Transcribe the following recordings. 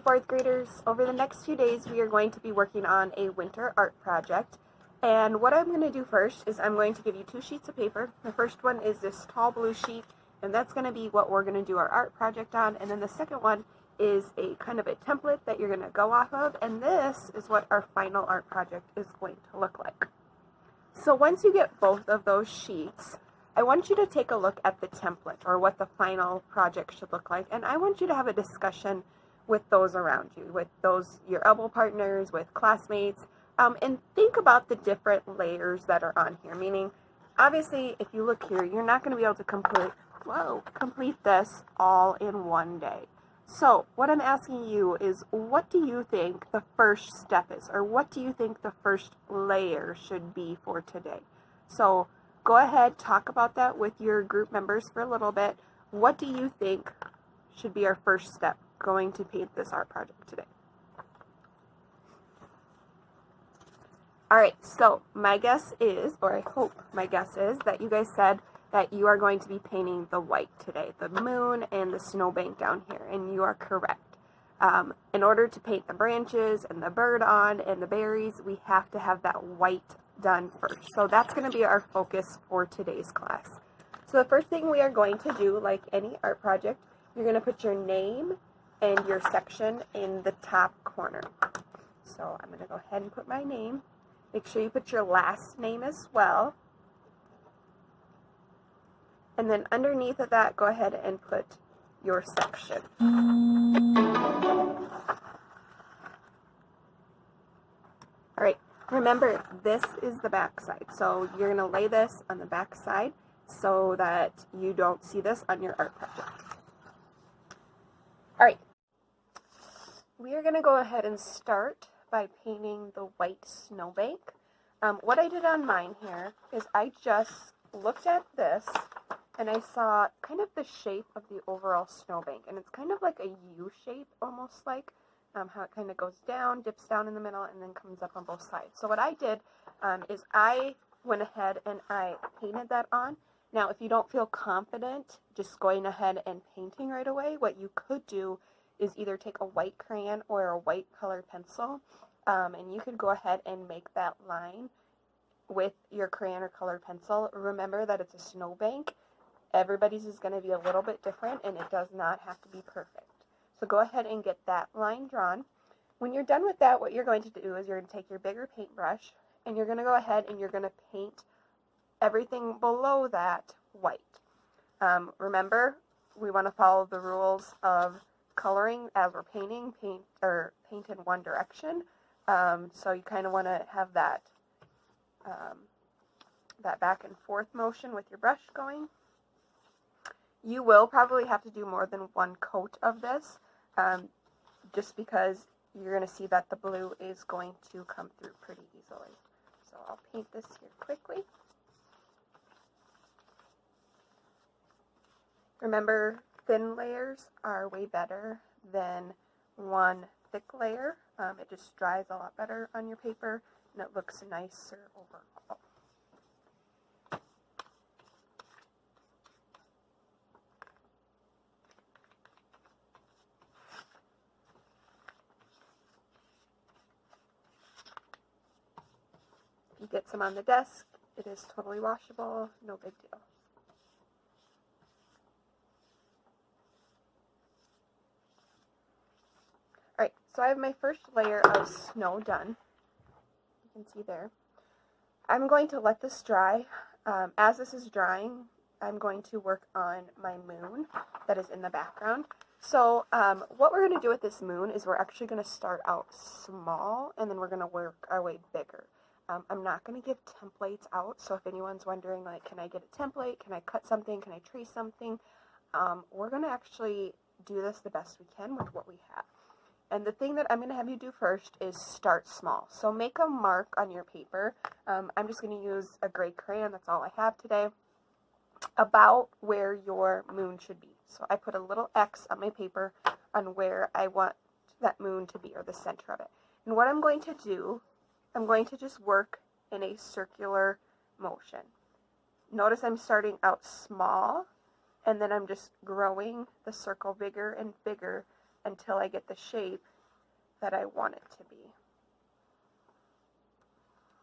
fourth graders, over the next few days we are going to be working on a winter art project. And what I'm going to do first is I'm going to give you 2 sheets of paper. The first one is this tall blue sheet, and that's going to be what we're going to do our art project on. And then the second one is a kind of a template that you're going to go off of, and this is what our final art project is going to look like. So once you get both of those sheets, I want you to take a look at the template, or what the final project should look like, and I want you to have a discussion with those around you, with those, your elbow partners, with classmates, and think about the different layers that are on here. Meaning, obviously, if you look here, you're not going to be able to complete this all in one day. So what I'm asking you is, what do you think the first step is, or what do you think the first layer should be for today? So go ahead, talk about that with your group members for a little bit. What do you think should be our first step going to paint this art project today? Alright, so my guess is, or I hope my guess is, that you guys said that you are going to be painting the white today, the moon and the snowbank down here, and you are correct. In order to paint the branches and the bird on and the berries, we have to have that white done first. So that's going to be our focus for today's class. So the first thing we are going to do, like any art project, you're going to put your name and your section in the top corner. So I'm going to go ahead and put my name. Make sure you put your last name as well. And then underneath of that, go ahead and put your section. Alright, remember, this is the back side. So you're going to lay this on the back side so that you don't see this on your art project. Alright, we are going to go ahead and start by painting the white snowbank. What I did on mine here is I just looked at this and I saw kind of the shape of the overall snowbank, and it's kind of like a U shape, almost like how it kind of goes down, dips down in the middle, and then comes up on both sides. So what I did is I went ahead and I painted that on. Now, if you don't feel confident just going ahead and painting right away, what you could do is either take a white crayon or a white colored pencil, and you could go ahead and make that line with your crayon or colored pencil. Remember that it's a snowbank. Everybody's is going to be a little bit different, and it does not have to be perfect. So go ahead and get that line drawn. When you're done with that, what you're going to do is you're going to take your bigger paintbrush, and you're going to go ahead and you're going to paint everything below that white. Remember, we want to follow the rules of coloring as we're painting. Paint in one direction. So you kind of want to have that that back and forth motion with your brush going. You will probably have to do more than one coat of this, just because you're going to see that the blue is going to come through pretty easily. So I'll paint this here quickly. Remember, thin layers are way better than one thick layer. It just dries a lot better on your paper, and it looks nicer overall. If you get some on the desk, it is totally washable, no big deal. Alright, so I have my first layer of snow done. You can see there. I'm going to let this dry. As this is drying, I'm going to work on my moon that is in the background. So what we're going to do with this moon is we're actually going to start out small, and then we're going to work our way bigger. I'm not going to give templates out, so if anyone's wondering, like, can I get a template, can I cut something, can I trace something, we're going to actually do this the best we can with what we have. And the thing that I'm going to have you do first is start small. So make a mark on your paper. I'm just going to use a gray crayon, that's all I have today, about where your moon should be. So I put a little X on my paper on where I want that moon to be, or the center of it. And what I'm going to do, I'm going to just work in a circular motion. Notice I'm starting out small, and then I'm just growing the circle bigger and bigger until I get the shape that I want it to be.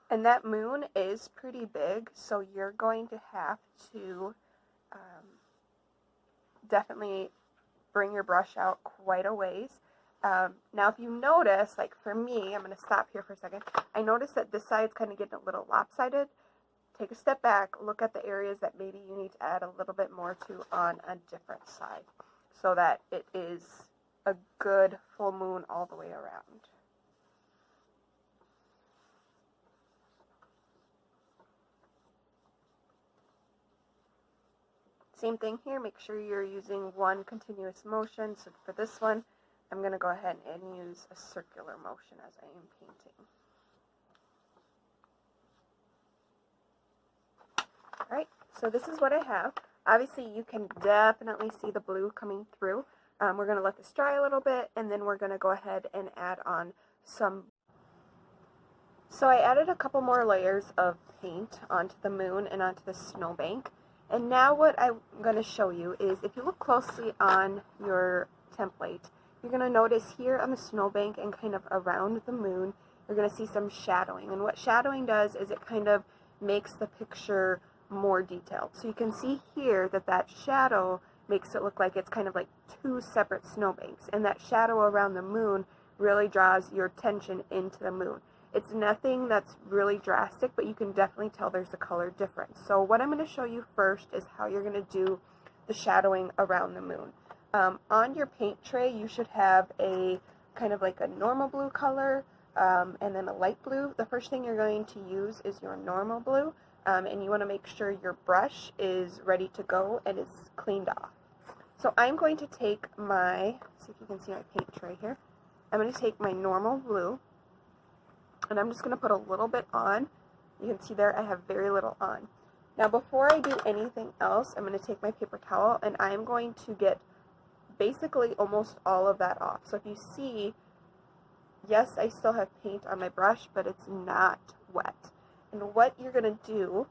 And that moon is pretty big, so you're going to have to definitely bring your brush out quite a ways. Now if you notice, like for me, I'm going to stop here for a second, I noticed that this side's kind of getting a little lopsided. Take a step back, look at the areas that maybe you need to add a little bit more to on a different side, so that it is a good full moon all the way around. Same thing here, make sure you're using one continuous motion. So for this one, I'm going to go ahead and use a circular motion as I am painting. Alright, so this is what I have. Obviously you can definitely see the blue coming through. We're going to let this dry a little bit, and then we're going to go ahead and add on some. So I added a couple more layers of paint onto the moon and onto the snowbank. And now what I'm going to show you is, if you look closely on your template, you're going to notice here on the snowbank and kind of around the moon, you're going to see some shadowing. And what shadowing does is it kind of makes the picture more detailed. So you can see here that that shadow makes it look like it's kind of like two separate snowbanks. And that shadow around the moon really draws your attention into the moon. It's nothing that's really drastic, but you can definitely tell there's a color difference. So what I'm going to show you first is how you're going to do the shadowing around the moon. On your paint tray, you should have a kind of like a normal blue color and then a light blue. The first thing you're going to use is your normal blue, and you want to make sure your brush is ready to go and is cleaned off. So I'm going to take my, see if you can see my paint tray here. I'm going to take my normal blue, and I'm just going to put a little bit on. You can see there I have very little on. Now before I do anything else, I'm going to take my paper towel and I'm going to get basically almost all of that off. So if you see, yes, I still have paint on my brush, but it's not wet. And what you're going to do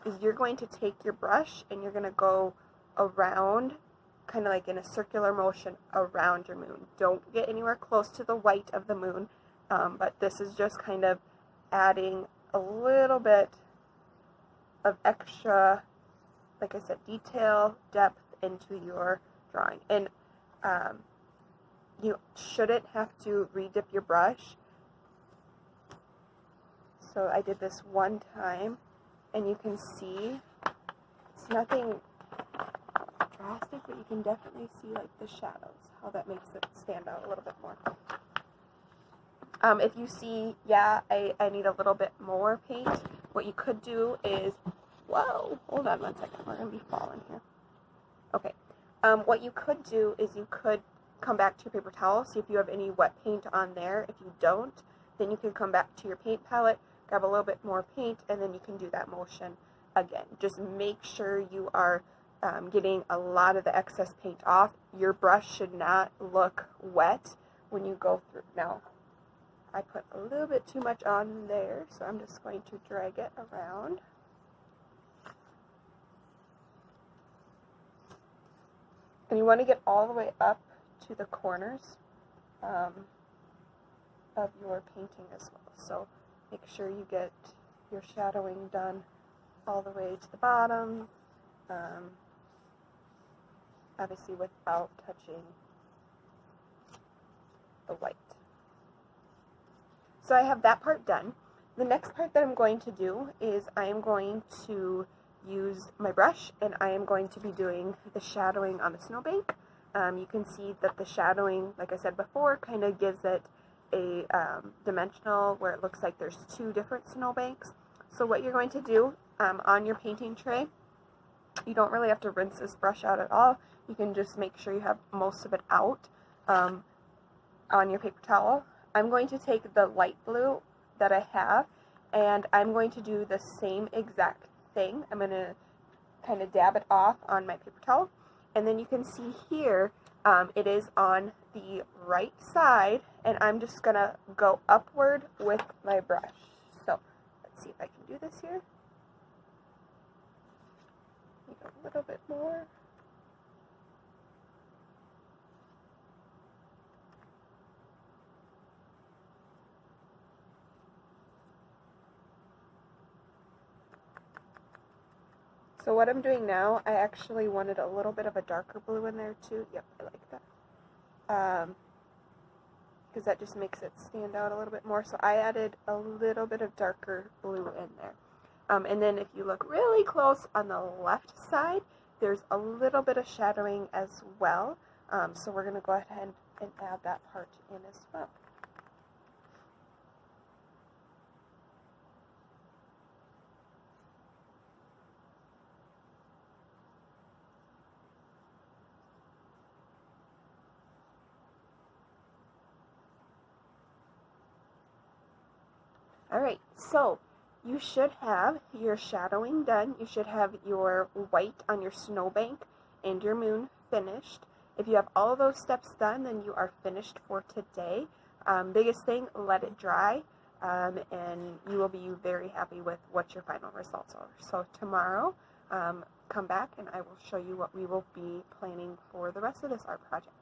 is you're going to take your brush and you're going to go around, kind of like in a circular motion around your moon. Don't get anywhere close to the white of the moon. But this is just kind of adding a little bit of extra, like I said, detail, depth into your drawing. And you shouldn't have to re-dip your brush. So I did this one time, and you can see it's nothing drastic, but you can definitely see like the shadows, how that makes it stand out a little bit more. If you see, yeah, I need a little bit more paint, what you could do is, whoa, hold on one second, we're going to be falling here. Okay, what you could do is you could come back to your paper towel, see if you have any wet paint on there. If you don't, then you can come back to your paint palette, grab a little bit more paint, and then you can do that motion again. Just make sure you are getting a lot of the excess paint off. Your brush should not look wet when you go through. Now, I put a little bit too much on there, so I'm just going to drag it around. And you want to get all the way up to the corners of your painting as well. So make sure you get your shadowing done all the way to the bottom, obviously without touching the white. So I have that part done. The next part that I'm going to do is I am going to use my brush and I am going to be doing the shadowing on the snowbank. You can see that the shadowing, like I said before, kind of gives it a dimensional where it looks like there's two different snowbanks. So what you're going to do on your painting tray, you don't really have to rinse this brush out at all. You can just make sure you have most of it out on your paper towel. I'm going to take the light blue that I have and I'm going to do the same exact thing. I'm going to kind of dab it off on my paper towel, and then you can see here it is on the right side, and I'm just going to go upward with my brush. So let's see if I can do this here. Make a little bit more. So what I'm doing now, I actually wanted a little bit of a darker blue in there too. Yep, I like that. Because that just makes it stand out a little bit more. So I added a little bit of darker blue in there. And then if you look really close on the left side, there's a little bit of shadowing as well. So we're going to go ahead and add that part in as well. Alright, so you should have your shadowing done. You should have your white on your snowbank and your moon finished. If you have all those steps done, then you are finished for today. Biggest thing, let it dry, and you will be very happy with what your final results are. So tomorrow, come back and I will show you what we will be planning for the rest of this art project.